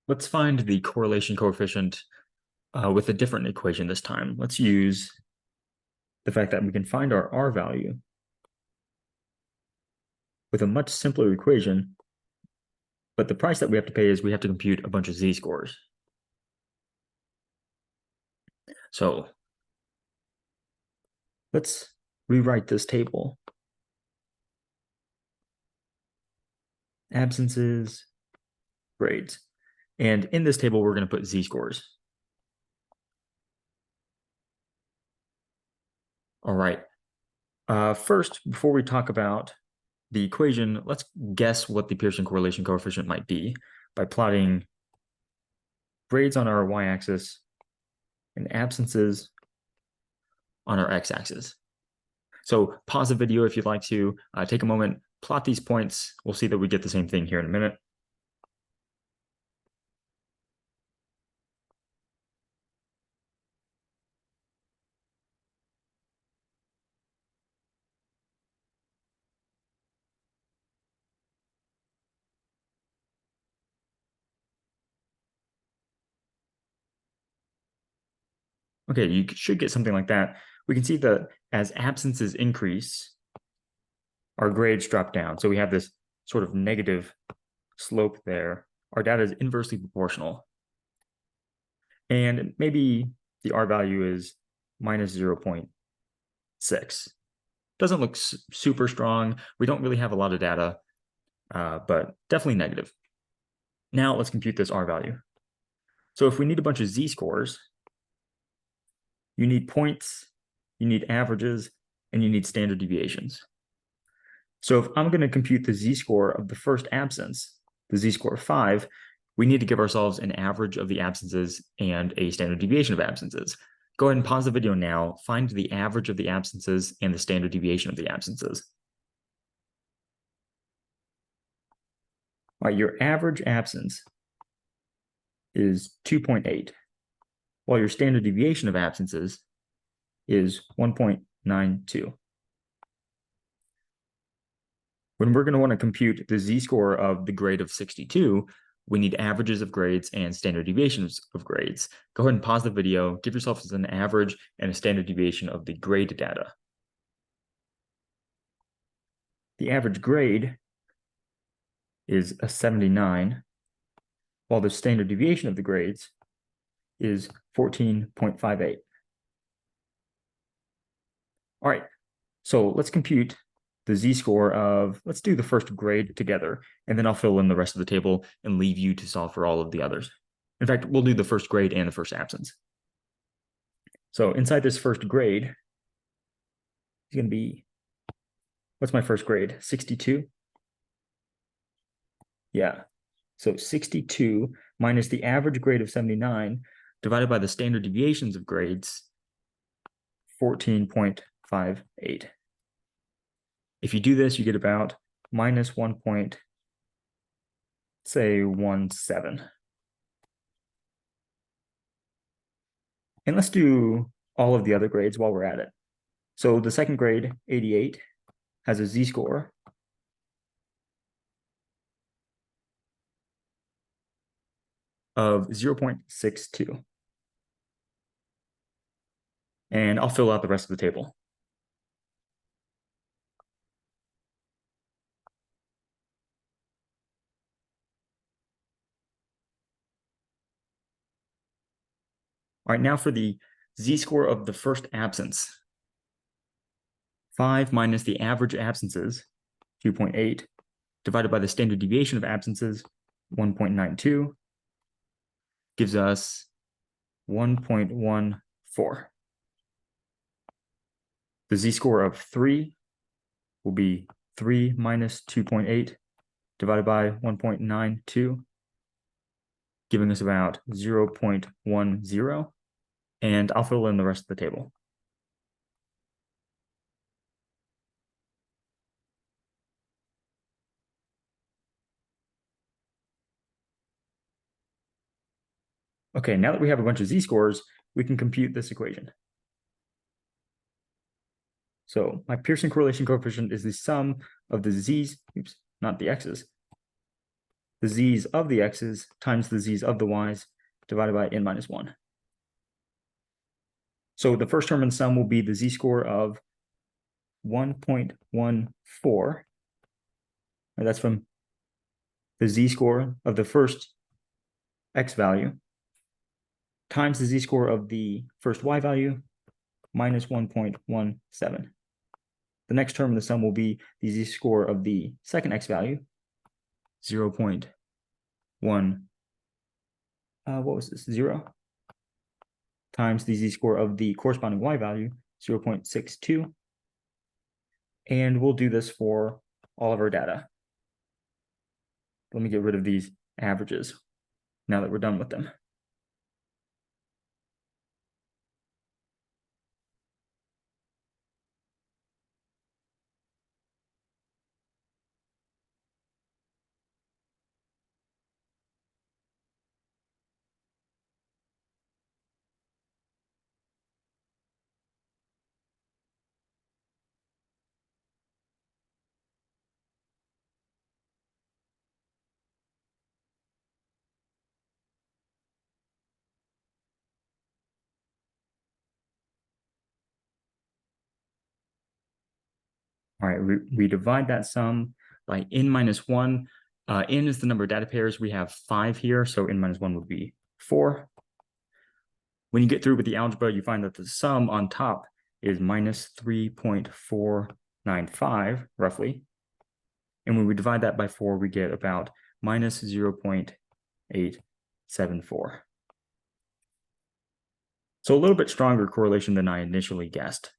Let's find the correlation coefficient with a different equation this time. Let's use the fact that we can find our R value with a much simpler equation, but the price that we have to pay is we have to compute a bunch of z-scores. So let's rewrite this table. Absences, grades. And in this table, we're going to put z-scores. All right. First, before we talk about the equation, let's guess what the Pearson correlation coefficient might be by plotting grades on our y-axis and absences on our x-axis. So pause the video if you'd like to, take a moment, plot these points. We'll see that we get the same thing here in a minute. Okay, you should get something like that. We can see that as absences increase, our grades drop down. So we have this sort of negative slope there. Our data is inversely proportional. And maybe the R value is minus 0.6. Doesn't look super strong. We don't really have a lot of data, but definitely negative. Now let's compute this R value. So if we need a bunch of z-scores, you need points, you need averages, and you need standard deviations. So if I'm going to compute the z-score of the first absence, the z-score of 5, we need to give ourselves an average of the absences and a standard deviation of absences. Go ahead and pause the video now, find the average of the absences and the standard deviation of the absences. All right, your average absence is 2.8, while your standard deviation of absences is 1.92. When we're going to want to compute the z-score of the grade of 62, we need averages of grades and standard deviations of grades. Go ahead and pause the video, give yourself an average and a standard deviation of the grade data. The average grade is a 79, while the standard deviation of the grades is 14.58. All right, so let's compute the z-score of, let's do the first grade together, and then I'll fill in the rest of the table and leave you to solve for all of the others. In fact, we'll do the first grade and the first absence. So inside this first grade, it's going to be, what's my first grade? 62? Yeah. So 62 minus the average grade of 79 divided by the standard deviations of grades, 14.58. If you do this, you get about minus 1.17. And let's do all of the other grades while we're at it. So the second grade, 88, has a z-score of 0.62. And I'll fill out the rest of the table. All right, now for the z-score of the first absence. 5 minus the average absences, 2.8, divided by the standard deviation of absences, 1.92, gives us 1.14. The z-score of 3 will be 3 minus 2.8 divided by 1.92, giving us about 0.10. And I'll fill in the rest of the table. Okay, now that we have a bunch of z-scores, we can compute this equation. So my Pearson correlation coefficient is the sum of the z's, oops, not the x's, the z's of the x's times the z's of the y's divided by n minus 1. So the first term in the sum will be the z-score of 1.14. And that's from the z-score of the first x value times the z-score of the first y value minus 1.17. The next term in the sum will be the z-score of the second x value, 0.1, what was this, 0, times the z-score of the corresponding y value, 0.62. And we'll do this for all of our data. Let me get rid of these averages now that we're done with them. All right, we divide that sum by n minus 1. N is the number of data pairs. We have 5 here, so n minus 1 would be 4. When you get through with the algebra, you find that the sum on top is minus 3.495, roughly. And when we divide that by 4, we get about minus 0.874. So a little bit stronger correlation than I initially guessed.